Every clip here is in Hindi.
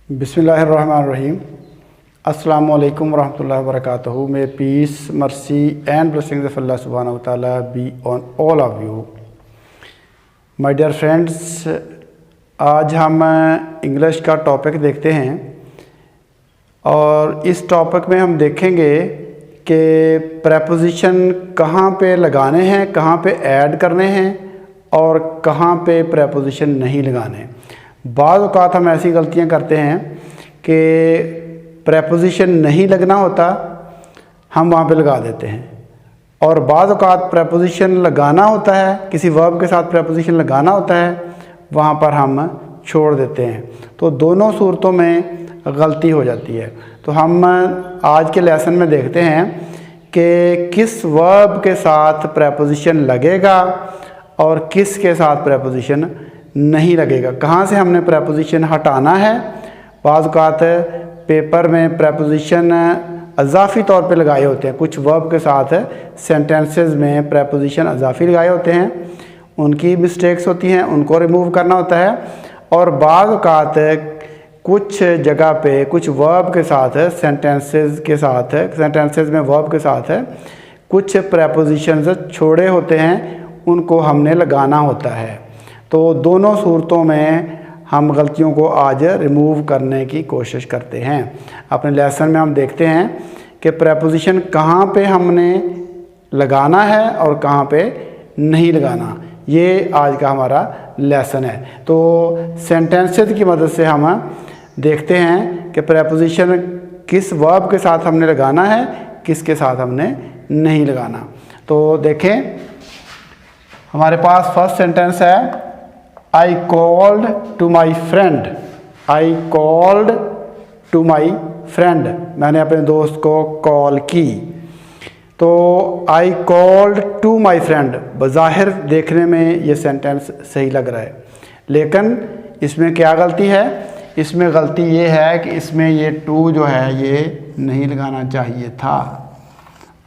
बिस्मिल्लाहिर्रहमानिर्रहीम। अस्सलामु अलैकुम वरहमतुल्लाहि वबरकातुहू। May peace mercy and blessings of Allah सुब्हानहू व तआला be on all of you. My dear friends, आज हम इंग्लिश का टॉपिक देखते हैं और इस टॉपिक में हम देखेंगे कि प्रेपोजिशन कहाँ पे लगाने हैं, कहाँ पे ऐड करने हैं और कहाँ पे प्रेपोजिशन नहीं लगाने। बाज़ औक़ात हम ऐसी गलतियां करते हैं कि प्रेपोजिशन नहीं लगना होता, हम वहाँ पे लगा देते हैं, और बाज़ औक़ात प्रेपोजिशन लगाना होता है, किसी वर्ब के साथ प्रेपोजिशन लगाना होता है, वहाँ पर हम छोड़ देते हैं। तो दोनों सूरतों में गलती हो जाती है। तो हम आज के लेसन में देखते हैं कि किस वर्ब के साथ प्रेपोजिशन लगेगा और किस के साथ प्रेपोजिशन नहीं लगेगा, कहाँ से हमने प्रेपोजिशन हटाना है। बाज़ औक़ात पेपर में प्रेपोजिशन अज़ाफ़ी तौर पे लगाए होते हैं, कुछ वर्ब के साथ सेंटेंसेस में प्रेपोजिशन अज़ाफ़ी लगाए होते हैं, उनकी मिस्टेक्स होती हैं, उनको रिमूव करना होता है। और बाज़ औक़ात कुछ जगह पे कुछ वर्ब के साथ सेंटेंसेस में वर्ब के साथ कुछ प्रेपोजिशंस छोड़े होते हैं, उनको हमने लगाना होता है। तो दोनों सूरतों में हम गलतियों को आज रिमूव करने की कोशिश करते हैं। अपने लेसन में हम देखते हैं कि प्रेपोजिशन कहाँ पे हमने लगाना है और कहाँ पे नहीं लगाना। ये आज का हमारा लेसन है। तो सेंटेंसेस की मदद से हम देखते हैं कि प्रेपोजिशन किस वर्ब के साथ हमने लगाना है, किसके साथ हमने नहीं लगाना। तो देखें, हमारे पास फर्स्ट सेंटेंस है, I called to my friend। I called to my friend, मैंने अपने दोस्त को कॉल की। तो I called to my friend, बज़ाहिर देखने में ये सेंटेंस सही लग रहा है, लेकिन इसमें क्या गलती है? इसमें गलती ये है कि इसमें ये to जो है ये नहीं लगाना चाहिए था।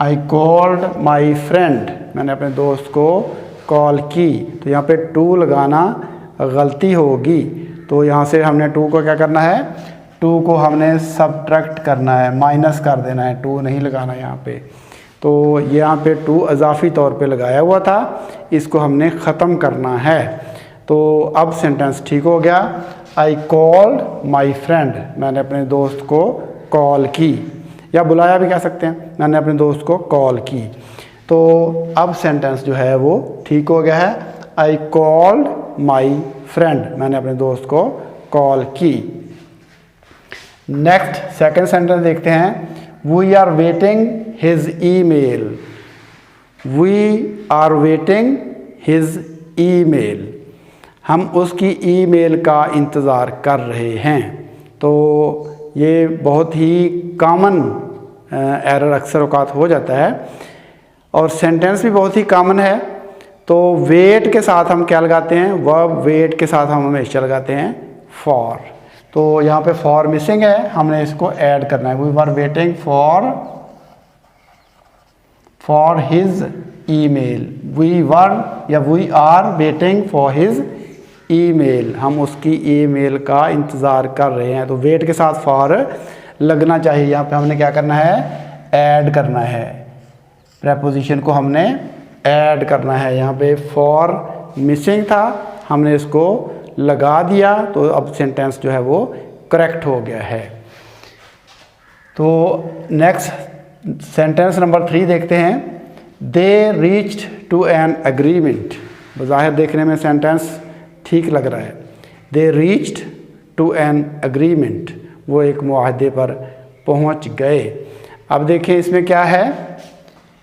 I called my friend, मैंने अपने दोस्त को कॉल की, तो यहाँ पे to लगाना गलती होगी। तो यहाँ से हमने टू को क्या करना है, टू को हमने सब्ट्रैक्ट करना है, माइनस कर देना है, टू नहीं लगाना यहाँ पे। तो यहाँ पे टू अज़ाफ़ी तौर पे लगाया हुआ था, इसको हमने ख़त्म करना है। तो अब सेंटेंस ठीक हो गया। आई कॉल्ड माई फ्रेंड, मैंने अपने दोस्त को कॉल की, या बुलाया भी कह सकते हैं, मैंने अपने दोस्त को कॉल की। तो अब सेंटेंस जो है वो ठीक हो गया है। आई कॉल्ड माई फ्रेंड, मैंने अपने दोस्त को कॉल की। नेक्स्ट सेकंड सेंटेंस देखते हैं, we are waiting his email. We are waiting his email, हम उसकी ईमेल का इंतज़ार कर रहे हैं। तो ये बहुत ही कॉमन एरर अक्सर औक़ात हो जाता है, और सेंटेंस भी बहुत ही कॉमन है। तो वेट के साथ हम क्या लगाते हैं, वर्ब वेट के साथ हम हमेशा लगाते हैं फॉर। तो यहाँ पे फॉर मिसिंग है, हमने इसको ऐड करना है। We were waiting for his email. We were या we are waiting for his email, हम उसकी ईमेल का इंतज़ार कर रहे हैं। तो वेट के साथ फॉर लगना चाहिए। यहाँ पे हमने क्या करना है, ऐड करना है, प्रेपोजिशन को हमने ऐड करना है। यहाँ पे फॉर मिसिंग था, हमने इसको लगा दिया, तो अब सेंटेंस जो है वो करेक्ट हो गया है। तो नेक्स्ट सेंटेंस नंबर 3 देखते हैं, they reached to an agreement. बज़ाहिर देखने में सेंटेंस ठीक लग रहा है, they reached to an agreement, वो एक मुआहदे पर पहुँच गए। अब देखें इसमें क्या है,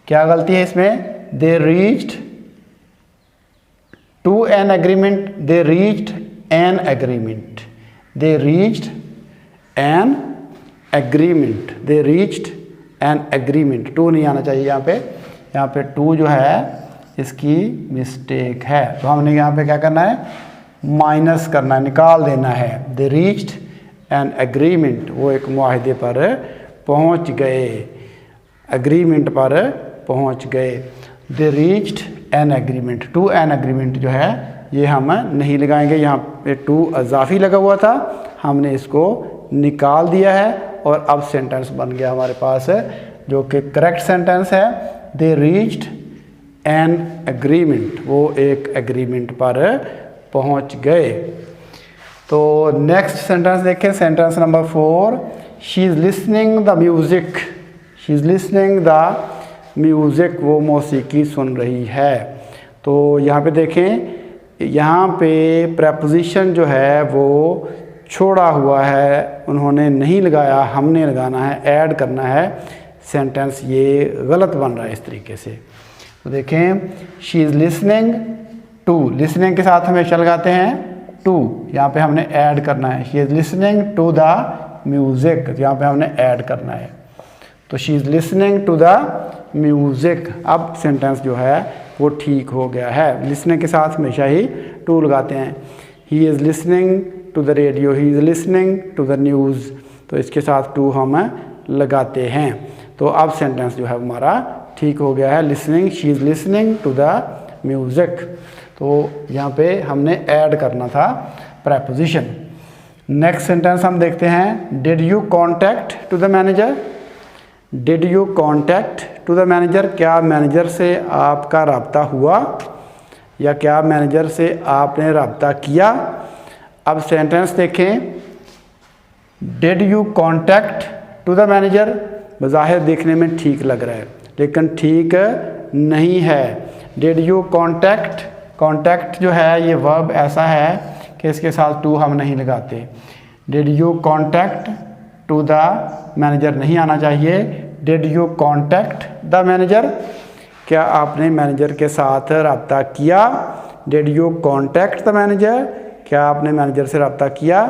क्या गलती है इसमें। They reached to an agreement, they reached an agreement, they reached an agreement, they reached an agreement। To नहीं आना चाहिए यहाँ पे टू जो है इसकी मिस्टेक है, तो हमने यहाँ पे क्या करना है, माइनस करना है, निकाल देना है। They reached an agreement, वो एक मुआहदे पर पहुँच गए, एग्रीमेंट पर पहुँच गए। They reached an agreement, to an agreement जो है ये हम नहीं लगाएंगे, यहाँ पे टू अज़ाफ़ी लगा हुआ था, हमने इसको निकाल दिया है और अब सेंटेंस बन गया हमारे पास है जो कि करेक्ट सेंटेंस है। दे रीच्ड एन एग्रीमेंट, वो एक एग्रीमेंट पर पहुंच गए। तो नेक्स्ट सेंटेंस देखें, sentence number 4, she is listening the music, she is listening the music, वो मौसीकी सुन रही है। तो यहाँ पे देखें, यहाँ पे प्रेपोजिशन जो है वो छोड़ा हुआ है, उन्होंने नहीं लगाया, हमने लगाना है, ऐड करना है। सेंटेंस ये गलत बन रहा है इस तरीके से। तो देखें, she is listening to, listening के साथ हमेशा लगाते हैं टू, यहाँ पे हमने ऐड करना है। She is listening to the music, यहाँ पे हमने ऐड करना है। तो she is listening to the music, अब सेंटेंस जो है वो ठीक हो गया है। लिसनिंग के साथ हमेशा ही टू लगाते हैं। He is listening to the radio, he is listening to the news, तो इसके साथ टू हम लगाते हैं। तो अब सेंटेंस जो है हमारा ठीक हो गया है। Listening, she is listening to the music, तो यहाँ पे हमने ऐड करना था प्रेपोजिशन। नेक्स्ट सेंटेंस हम देखते हैं, did you contact to the manager, did you contact to the manager, क्या मैनेजर से आपका रब्ता हुआ या क्या मैनेजर से आपने रब्ता किया। अब सेंटेंस देखें, did you contact to the manager, बज़ाहिर देखने में ठीक लग रहा है लेकिन ठीक नहीं है। डिड यू कॉन्टैक्ट, कॉन्टैक्ट जो है ये वर्ब ऐसा है कि इसके साथ टू हम नहीं लगाते। Did you contact to the manager नहीं आना चाहिए। Did you contact the manager, क्या आपने मैनेजर के साथ रब्ता किया। Did you contact the manager, क्या आपने मैनेजर से रब्ता किया।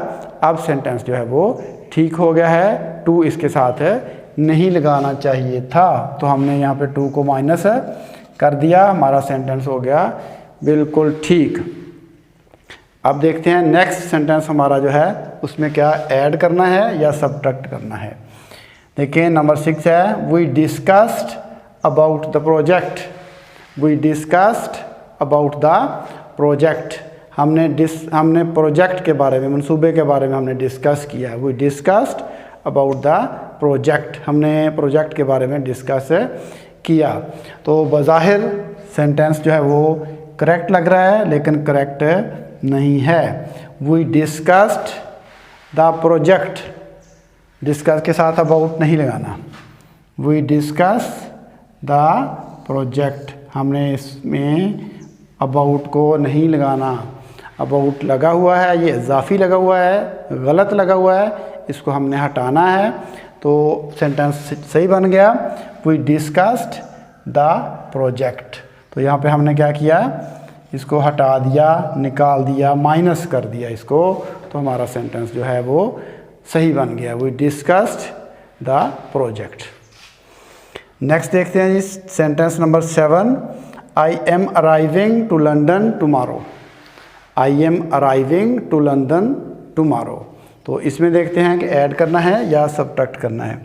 अब सेंटेंस जो है वो ठीक हो गया है, टू इसके साथ नहीं लगाना चाहिए था, तो हमने यहाँ पे टू को माइनस कर दिया, हमारा सेंटेंस हो गया बिल्कुल ठीक। अब देखते हैं नेक्स्ट सेंटेंस हमारा जो है उसमें क्या ऐड करना है या सब्ट्रैक्ट करना है। देखिए नंबर 6 है, we discussed about the project, we discussed about the project, हमने प्रोजेक्ट के बारे में, मंसूबे के बारे में हमने डिस्कस किया है। We discussed about the project, हमने प्रोजेक्ट के बारे में डिस्कस किया। तो बज़ाहिर सेंटेंस जो है वो करेक्ट लग रहा है लेकिन करेक्ट नहीं है। We discussed the project, discuss के साथ अबाउट नहीं लगाना। वी डिस्कस द प्रोजेक्ट, हमने इसमें अबाउट को नहीं लगाना। अबाउट लगा हुआ है, ये इजाफी लगा हुआ है, गलत लगा हुआ है, इसको हमने हटाना है। तो सेंटेंस सही बन गया, वी डिस्कस्ड द प्रोजेक्ट। तो यहाँ पे हमने क्या किया, इसको हटा दिया, निकाल दिया, माइनस कर दिया इसको, तो हमारा सेंटेंस जो है वो सही बन गया, we discussed the project. Next देखते हैं जी sentence number 7, I am arriving to London tomorrow, I am arriving to London tomorrow. तो इसमें देखते हैं कि ऐड करना है या सब्ट्रैक्ट करना है।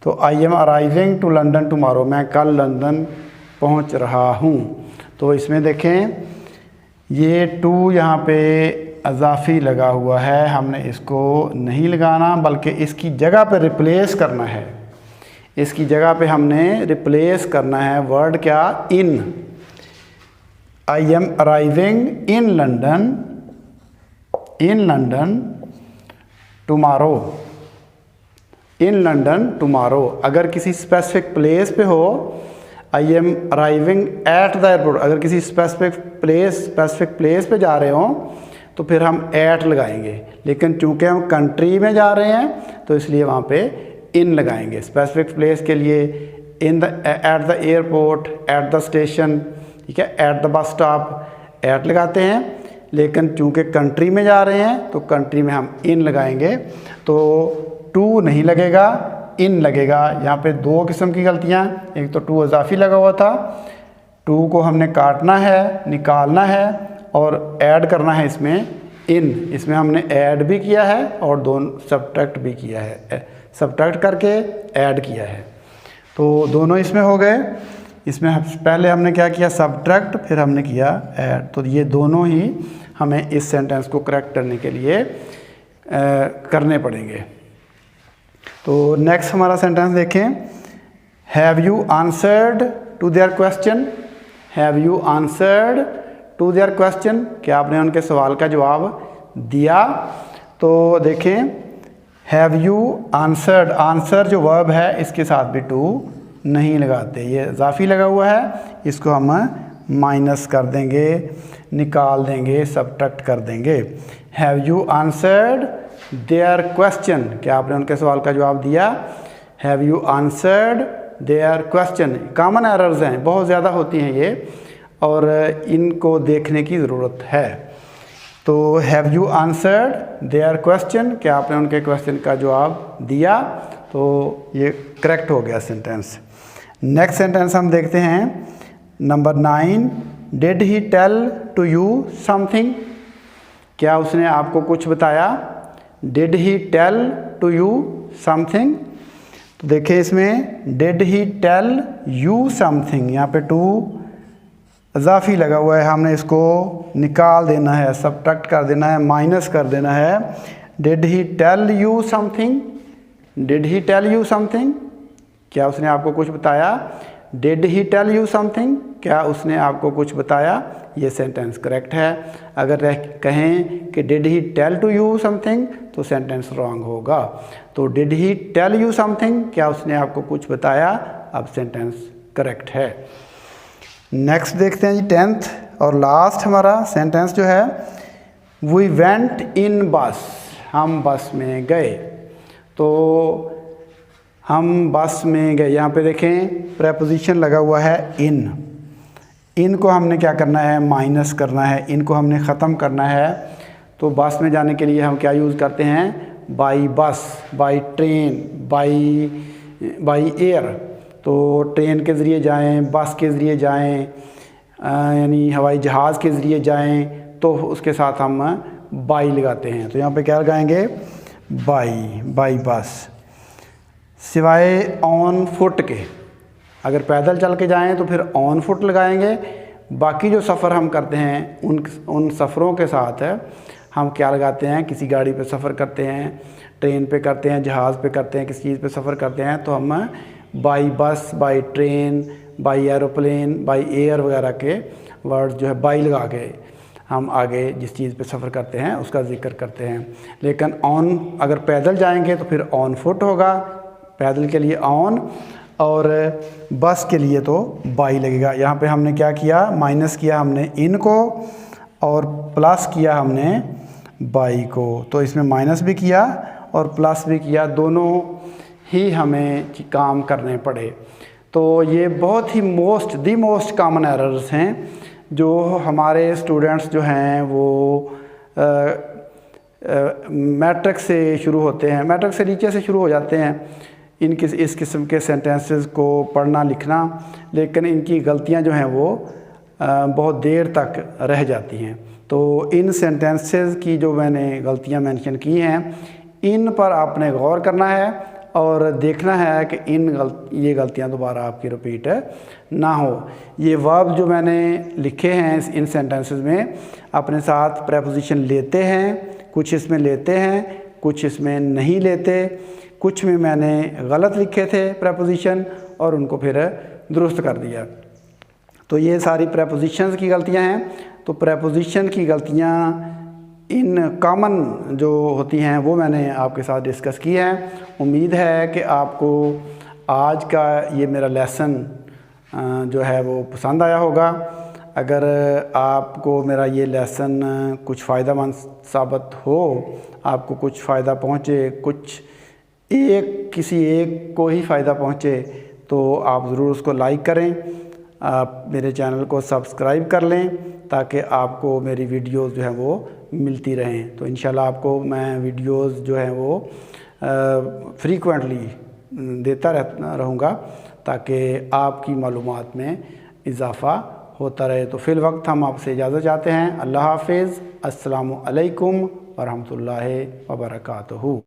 तो I am arriving to London tomorrow, मैं कल लंदन पहुंच रहा हूं। तो इसमें देखें ये टू यहाँ पे अजाफी लगा हुआ है, हमने इसको नहीं लगाना बल्कि इसकी जगह पे रिप्लेस करना है। इसकी जगह पे हमने रिप्लेस करना है वर्ड क्या, in. I am arriving in London, in London tomorrow, in London tomorrow. अगर किसी स्पेसिफिक प्लेस पे हो, I am arriving at the airport, अगर किसी स्पेसिफिक प्लेस पे जा रहे हो तो फिर हम एट लगाएंगे, लेकिन चूंकि हम कंट्री में जा रहे हैं तो इसलिए वहाँ पे इन लगाएंगे। स्पेसिफिक प्लेस के लिए in the, eight the airport, at the station, ठीक है, at the bus stop at लगाते हैं, लेकिन चूंकि कंट्री में जा रहे हैं तो कंट्री में हम इन लगाएंगे। तो टू नहीं लगेगा, इन लगेगा। यहाँ पे दो किस्म की गलतियाँ, एक तो टू इजाफी लगा हुआ था, टू को हमने काटना है, निकालना है और ऐड करना है इसमें इन। इसमें हमने ऐड भी किया है और दोनों सब्ट्रैक्ट भी किया है, सब्ट्रैक्ट करके ऐड किया है, तो दोनों इसमें हो गए। इसमें पहले हमने क्या किया, सब्ट्रैक्ट, फिर हमने किया ऐड। तो ये दोनों ही हमें इस सेंटेंस को करेक्ट करने के लिए करने पड़ेंगे। तो नेक्स्ट हमारा सेंटेंस देखें, have you answered to their question. Have you answered to their question, क्या आपने उनके सवाल का जवाब दिया। तो देखें हैव यू आंसर्ड, आंसर जो वर्ब है इसके साथ भी टू नहीं लगाते, ये इजाफी लगा हुआ है, इसको हम माइनस कर देंगे, निकाल देंगे, सबट्रैक्ट कर देंगे। Have you answered their question, क्या आपने उनके सवाल का जवाब दिया। Have you answered their question. Common errors हैं, बहुत ज़्यादा होती हैं ये, और इनको देखने की ज़रूरत है। तो have you answered their question, क्या आपने उनके क्वेश्चन का जवाब दिया। तो ये करेक्ट हो गया सेंटेंस। नेक्स्ट सेंटेंस हम देखते हैं number 9, did he tell to you something, क्या उसने आपको कुछ बताया। Did he tell to you something, तो देखिए इसमें did he tell you something, यहाँ पे टू इजाफी लगा हुआ है, हमने इसको निकाल देना है, सबट्रैक्ट कर देना है, माइनस कर देना है। Did he tell you something, did he tell you something, क्या उसने आपको कुछ बताया। Did he tell you something, क्या उसने आपको कुछ बताया। ये सेंटेंस करेक्ट है। अगर कहें कि did he tell to you something तो सेंटेंस रॉन्ग होगा। तो did he tell you something, क्या उसने आपको कुछ बताया, अब सेंटेंस करेक्ट है। नेक्स्ट देखते हैं जी 10th और लास्ट हमारा सेंटेंस जो है, वी वेंट इन बस, हम बस में गए। तो हम बस में गए, यहाँ पे देखें प्रेपोजिशन लगा हुआ है इन को हमने क्या करना है, माइनस करना है, इनको हमने ख़त्म करना है। तो बस में जाने के लिए हम क्या यूज़ करते हैं, by bus, by train, by air. तो ट्रेन के ज़रिए जाएं, बस के ज़रिए जाएं, यानी हवाई जहाज़ के ज़रिए जाएं, तो उसके साथ हम बाई लगाते हैं। तो यहाँ पे क्या लगाएंगे, बाई बस। सिवाय ऑन फुट के, अगर पैदल चल के जाएं तो फिर ऑन फुट लगाएंगे। बाकी जो सफ़र हम करते हैं उन सफ़रों के साथ हम क्या लगाते हैं, किसी गाड़ी पे सफ़र करते हैं, ट्रेन पे करते हैं, जहाज़ पे करते हैं, किसी चीज़ पे सफ़र करते हैं, तो हम by bus, by train, by aeroplane, by air वगैरह के वर्ड जो है बाई लगा के हम आगे जिस चीज़ पे सफ़र करते हैं उसका जिक्र करते हैं। लेकिन ऑन, अगर पैदल जाएंगे तो फिर ऑन फुट होगा, पैदल के लिए ऑन, और बस के लिए तो बाई लगेगा। यहाँ पे हमने क्या किया, माइनस किया हमने इन को और प्लस किया हमने बाई को। तो इसमें माइनस भी किया और प्लस भी किया, दोनों ही हमें काम करने पड़े। तो ये बहुत ही दी मोस्ट कॉमन एरर्स हैं जो हमारे स्टूडेंट्स जो हैं वो मैट्रिक से शुरू होते हैं, मैट्रिक से नीचे से शुरू हो जाते हैं इस किस्म के सेंटेंसेस को पढ़ना लिखना, लेकिन इनकी गलतियां जो हैं वो बहुत देर तक रह जाती हैं। तो इन सेंटेंसेस की जो मैंने गलतियां मेंशन की हैं, इन पर आपने गौर करना है और देखना है कि ये गलतियां दोबारा आपकी रिपीट ना हो। ये वर्ब जो मैंने लिखे हैं इन सेंटेंसेस में, अपने साथ प्रेपोजिशन लेते हैं, कुछ इसमें लेते हैं, कुछ इसमें नहीं लेते, कुछ में मैंने गलत लिखे थे प्रेपोजिशन और उनको फिर दुरुस्त कर दिया। तो ये सारी प्रेपोजिशंस की गलतियां हैं। तो प्रेपोजिशन की गलतियां इन कॉमन जो होती हैं वो मैंने आपके साथ डिस्कस की हैं। उम्मीद है कि आपको आज का ये मेरा लेसन जो है वो पसंद आया होगा। अगर आपको मेरा ये लेसन कुछ फ़ायदेमंद साबित हो, आपको कुछ फ़ायदा पहुँचे, किसी एक को ही फ़ायदा पहुँचे, तो आप ज़रूर उसको लाइक करें, आप मेरे चैनल को सब्सक्राइब कर लें ताकि आपको मेरी वीडियोस जो है वो मिलती रहें। तो इंशाल्लाह आपको मैं वीडियोस जो हैं वो फ्रीक्वेंटली देता रहूँगा ताकि आपकी मालूमात में इजाफ़ा होता रहे। तो फ़िल वक्त हम आपसे इजाज़त चाहते हैं। अल्लाह हाफ़िज़। अस्सलामु अलैकुम व रहमतुल्लाहि व बरकातुहू।